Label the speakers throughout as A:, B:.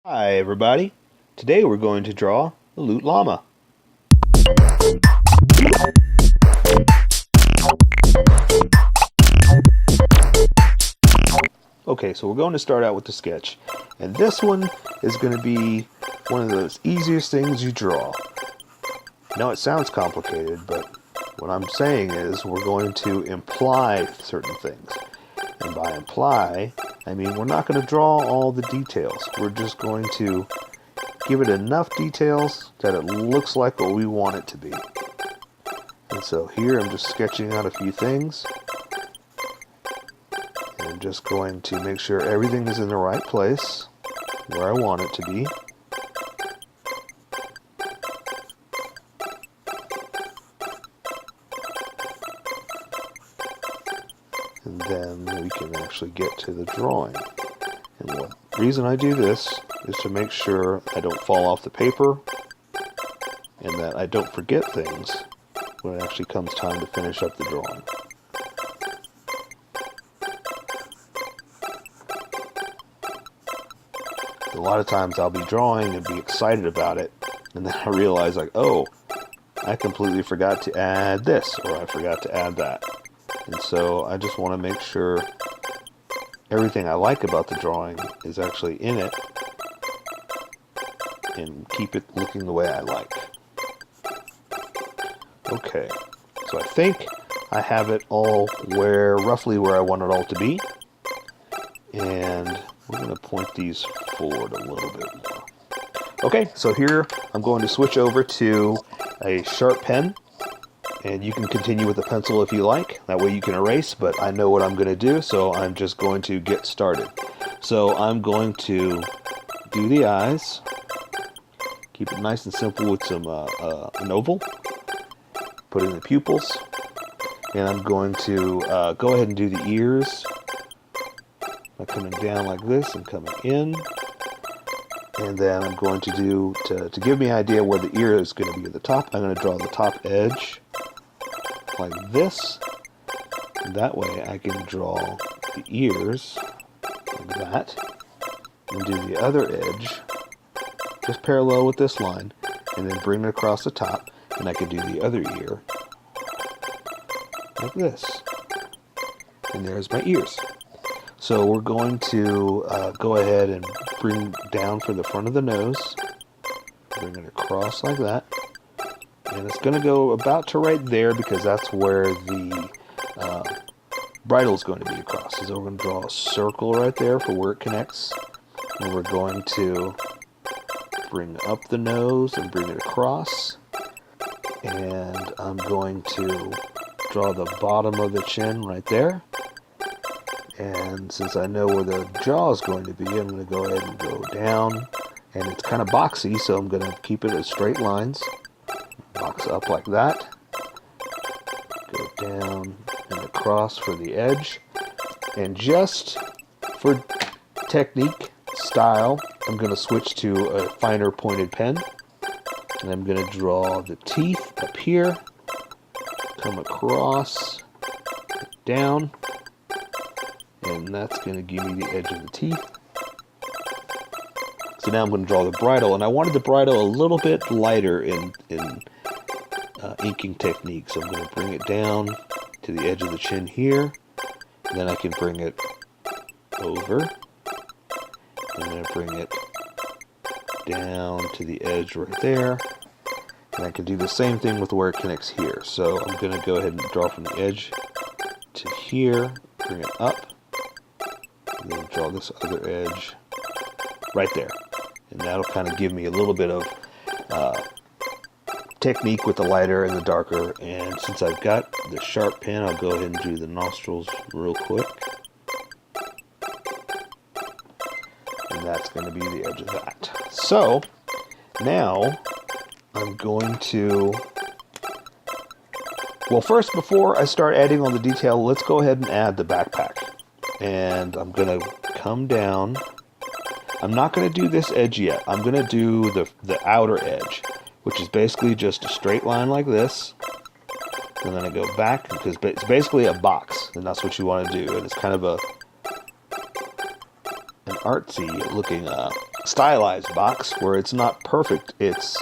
A: Hi everybody, today we're going to draw a LOOT llama. Okay, so we're going to start out with the sketch, and this one is going to be one of those easiest things you draw. Now it sounds complicated, but what I'm saying is we're going to imply certain things. And by imply, I mean we're not going to draw all the details. We're just going to give it enough details that it looks like what we want it to be. And so here I'm just sketching out a few things. And I'm just going to make sure everything is in the right place, where I want it to be. And then we can actually get to the drawing. And the reason I do this is to make sure I don't fall off the paper and that I don't forget things when it actually comes time to finish up the drawing. A lot of times I'll be drawing and be excited about it, and then I realize like, oh, I completely forgot to add this, or I forgot to add that. And so I just want to make sure everything I like about the drawing is actually in it and keep it looking the way I like. Okay, so I think I have it all roughly where I want it all to be. And we're going to point these forward a little bit more. Okay, so here I'm going to switch over to a sharp pen. And you can continue with the pencil if you like. That way you can erase, but I know what I'm going to do, so I'm just going to get started. So I'm going to do the eyes. Keep it nice and simple with some an oval. Put in the pupils. And I'm going to go ahead and do the ears. By coming down like this and coming in. And then I'm going to do, to give me an idea where the ear is going to be at the top, I'm going to draw the top edge like this. That way I can draw the ears like that. And do the other edge just parallel with this line. And then bring it across the top. And I can do the other ear like this. And there's my ears. So we're going to go ahead and bring down for the front of the nose. Bring it across like that. And it's going to go about to right there because that's where the bridle is going to be across. So we're going to draw a circle right there for where it connects. And we're going to bring up the nose and bring it across. And I'm going to draw the bottom of the chin right there. And since I know where the jaw is going to be, I'm going to go ahead and go down. And it's kind of boxy, so I'm going to keep it as straight lines. Box up like that. Go down and across for the edge. And just for technique, style, I'm going to switch to a finer pointed pen. And I'm going to draw the teeth up here. Come across, down. And that's going to give me the edge of the teeth. So now I'm going to draw the bridle, and I wanted the bridle a little bit lighter in inking technique. So I'm going to bring it down to the edge of the chin here. And then I can bring it over. I'm going to bring it down to the edge right there. And I can do the same thing with where it connects here. So I'm going to go ahead and draw from the edge to here, bring it up. And then draw this other edge right there. And that'll kind of give me a little bit of technique with the lighter and the darker. And since I've got the sharp pen, I'll go ahead and do the nostrils real quick. And that's going to be the edge of that. So now I'm going to, well, first, before I start adding all the detail, let's go ahead and add the backpack. And I'm going to come down. I'm not going to do this edge yet. I'm going to do the outer edge, which is basically just a straight line like this. And then I go back, because it's basically a box, and that's what you want to do. And it's kind of an artsy looking stylized box where it's not perfect. It's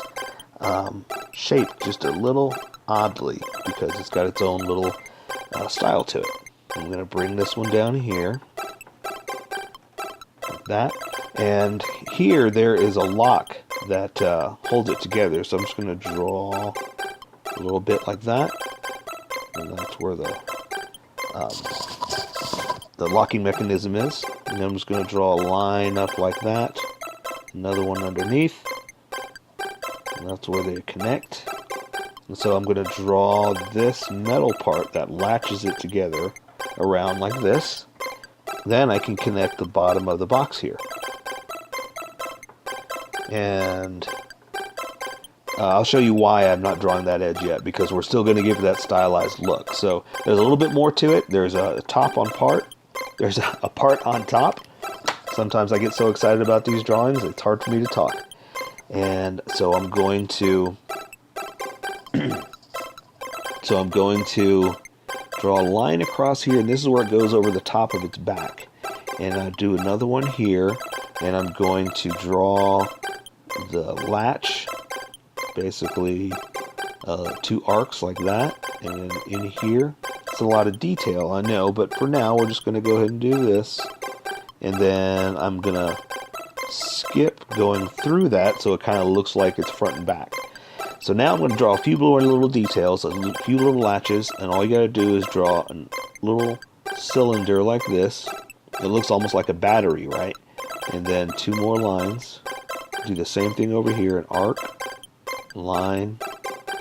A: shaped just a little oddly because it's got its own little style to it. I'm going to bring this one down here, like that. And here there is a lock that holds it together. So I'm just going to draw a little bit like that. And that's where the locking mechanism is. And then I'm just going to draw a line up like that. Another one underneath. And that's where they connect. And so I'm going to draw this metal part that latches it together around like this. Then I can connect the bottom of the box here. And I'll show you why I'm not drawing that edge yet, because we're still going to give it that stylized look. So there's a little bit more to it. There's a top on part. There's a part on top. Sometimes I get so excited about these drawings, it's hard for me to talk. And so I'm going to draw a line across here, and this is where it goes over the top of its back. And I'll do another one here, and I'm going to draw the latch, basically 2 arcs like that, and then in here, it's a lot of detail, I know, but for now we're just going to go ahead and do this, and then I'm going to skip going through that so it kind of looks like it's front and back. So now I'm going to draw a few more little details, a few little latches, and all you got to do is draw a little cylinder like this. It looks almost like a battery, right? And then 2 more lines. Do the same thing over here, an arc, line,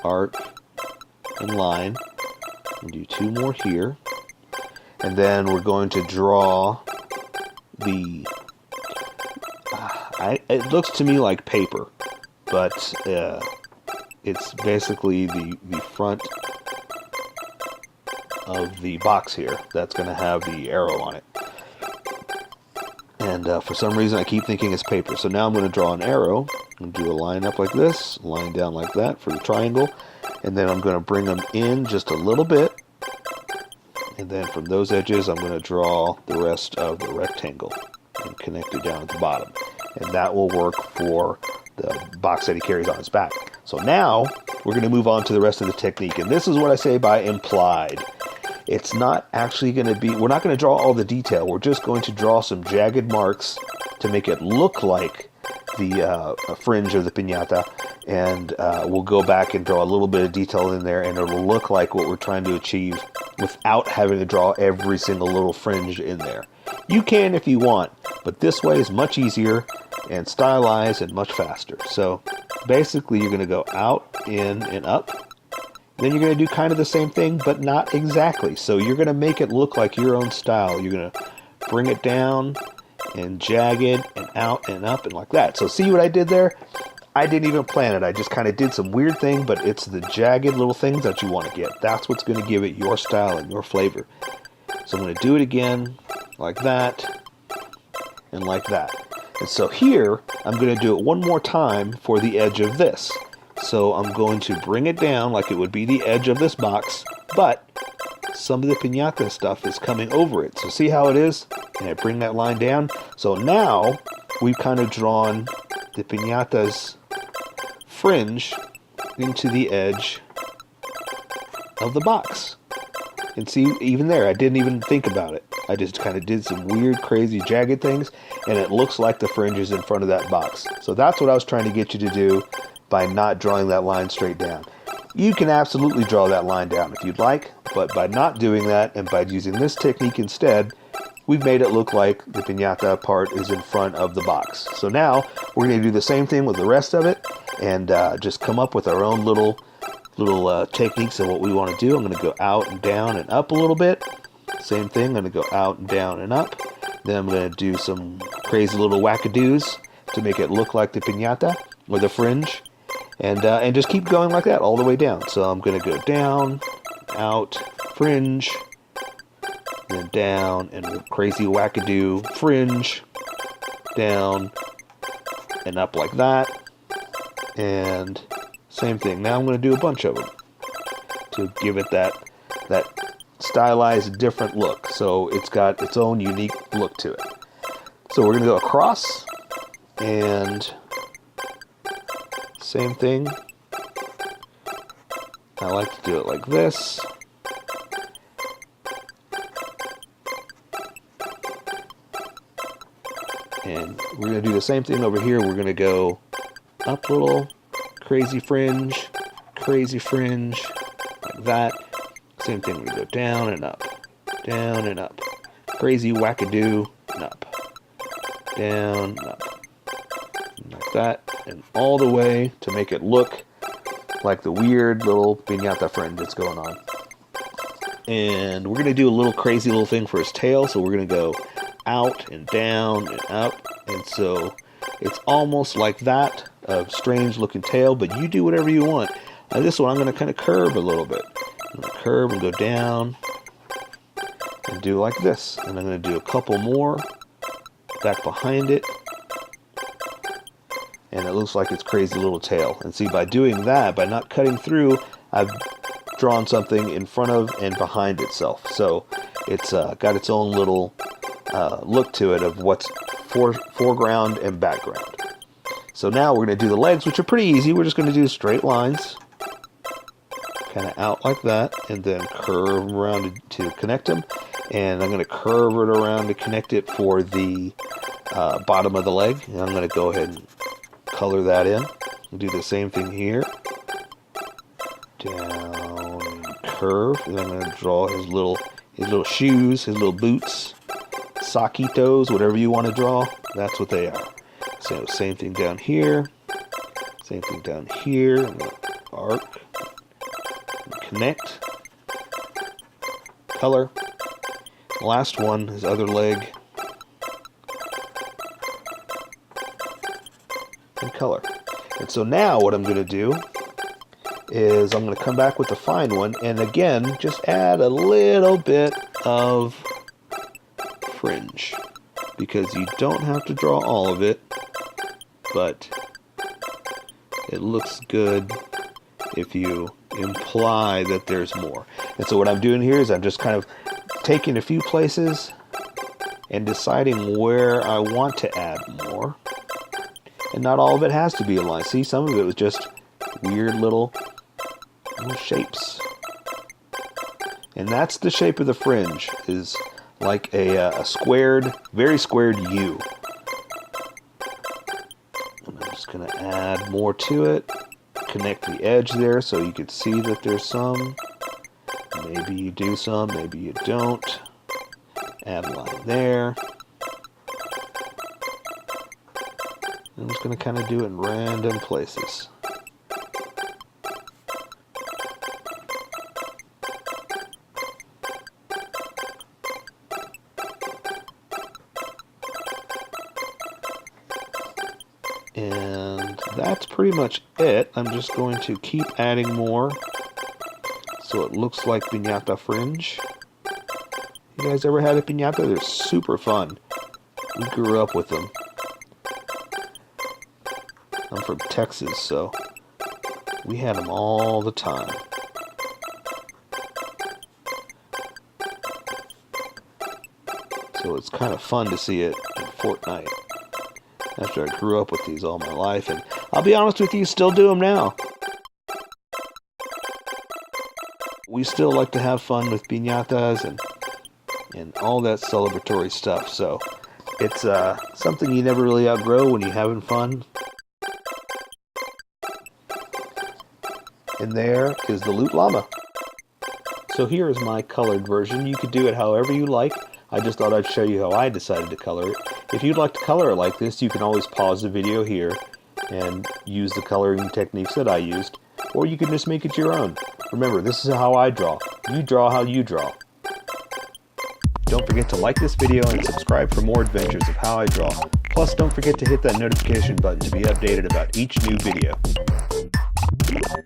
A: arc, and line. And do 2 more here. And then we're going to draw the... it looks to me like paper, but it's basically the front of the box here that's going to have the arrow on it. And for some reason I keep thinking it's paper. So now I'm going to draw an arrow and do a line up like this, line down like that for the triangle. And then I'm going to bring them in just a little bit. And then from those edges I'm going to draw the rest of the rectangle and connect it down at the bottom. And that will work for the box that he carries on his back. So now we're going to move on to the rest of the technique. And this is what I say by implied. It's not actually going to be, we're not going to draw all the detail. We're just going to draw some jagged marks to make it look like the fringe of the piñata. And we'll go back and draw a little bit of detail in there, and it'll look like what we're trying to achieve without having to draw every single little fringe in there. You can if you want, but this way is much easier and stylized and much faster. So basically you're going to go out, in, and up. Then you're going to do kind of the same thing, but not exactly. So you're going to make it look like your own style. You're going to bring it down and jagged and out and up and like that. So see what I did there? I didn't even plan it. I just kind of did some weird thing, but it's the jagged little things that you want to get. That's what's going to give it your style and your flavor. So I'm going to do it again like that and like that. And so here, I'm going to do it one more time for the edge of this. So I'm going to bring it down like it would be the edge of this box, but some of the piñata stuff is coming over it. So see how it is? And I bring that line down. So now we've kind of drawn the piñata's fringe into the edge of the box. And see, even there, I didn't even think about it. I just kind of did some weird, crazy, jagged things, and it looks like the fringe is in front of that box. So that's what I was trying to get you to do by not drawing that line straight down. You can absolutely draw that line down if you'd like, but by not doing that and by using this technique instead, we've made it look like the piñata part is in front of the box. So now we're going to do the same thing with the rest of it and just come up with our own little techniques of what we want to do. I'm going to go out and down and up a little bit. Same thing, I'm going to go out and down and up. Then I'm going to do some crazy little wackadoos to make it look like the piñata or the fringe. And just keep going like that all the way down. So I'm going to go down, out, fringe, then down, and crazy wackadoo, fringe, down, and up like that. And same thing. Now I'm going to do a bunch of them to give it that stylized, different look. So it's got its own unique look to it. So we're going to go across, And same thing. I like to do it like this. And we're going to do the same thing over here. We're going to go up a little, crazy fringe, like that. Same thing, we go down and up, crazy wackadoo, and up, down, and up, like that, and all the way to make it look like the weird little piñata friend that's going on. And we're going to do a little crazy little thing for his tail, so we're going to go out and down and up, and so it's almost like that, a strange looking tail, but you do whatever you want. This one I'm going to kind of curve a little bit. I'm going to curve and go down and do like this, and I'm going to do a couple more back behind it, and it looks like it's crazy little tail. And see, by doing that, by not cutting through, I've drawn something in front of and behind itself, so it's got its own little look to it of what's foreground and background. So now we're going to do the legs, which are pretty easy. We're just going to do straight lines, kind of out like that, and then curve around to connect them. And I'm going to curve it around to connect it for the bottom of the leg. And I'm going to go ahead and color that in. We'll do the same thing here. Down, curve, and I'm going to draw his little shoes, his little boots, saquitos, whatever you want to draw. That's what they are. So same thing down here, same thing down here. I'm going to arc, connect, color. Last one, his other leg, and color. And so now what I'm going to do is I'm going to come back with the fine one, and again, just add a little bit of fringe, because you don't have to draw all of it, but it looks good if you imply that there's more. And so what I'm doing here is I'm just kind of taking a few places and deciding where I want to add more. And not all of it has to be a line. See, some of it was just weird little shapes. And that's the shape of the fringe, is like a squared, very squared U. And I'm just going to add more to it. Connect the edge there so you can see that there's some. Maybe you do some, maybe you don't. Add a line there. I'm just going to kind of do it in random places. And that's pretty much it. I'm just going to keep adding more so it looks like piñata fringe. You guys ever had a piñata? They're super fun. We grew up with them. I'm from Texas, so we had them all the time. So it's kind of fun to see it in FORNITE. After I grew up with these all my life, and I'll be honest with you, still do them now. We still like to have fun with piñatas and all that celebratory stuff, so it's something you never really outgrow when you're having fun. And there is the LOOT Llama. So here is my colored version. You could do it however you like. I just thought I'd show you how I decided to color it. If you'd like to color it like this, you can always pause the video here and use the coloring techniques that I used, or you can just make it your own. Remember, this is how I draw. You draw how you draw. Don't forget to like this video and subscribe for more adventures of how I draw. Plus, don't forget to hit that notification button to be updated about each new video.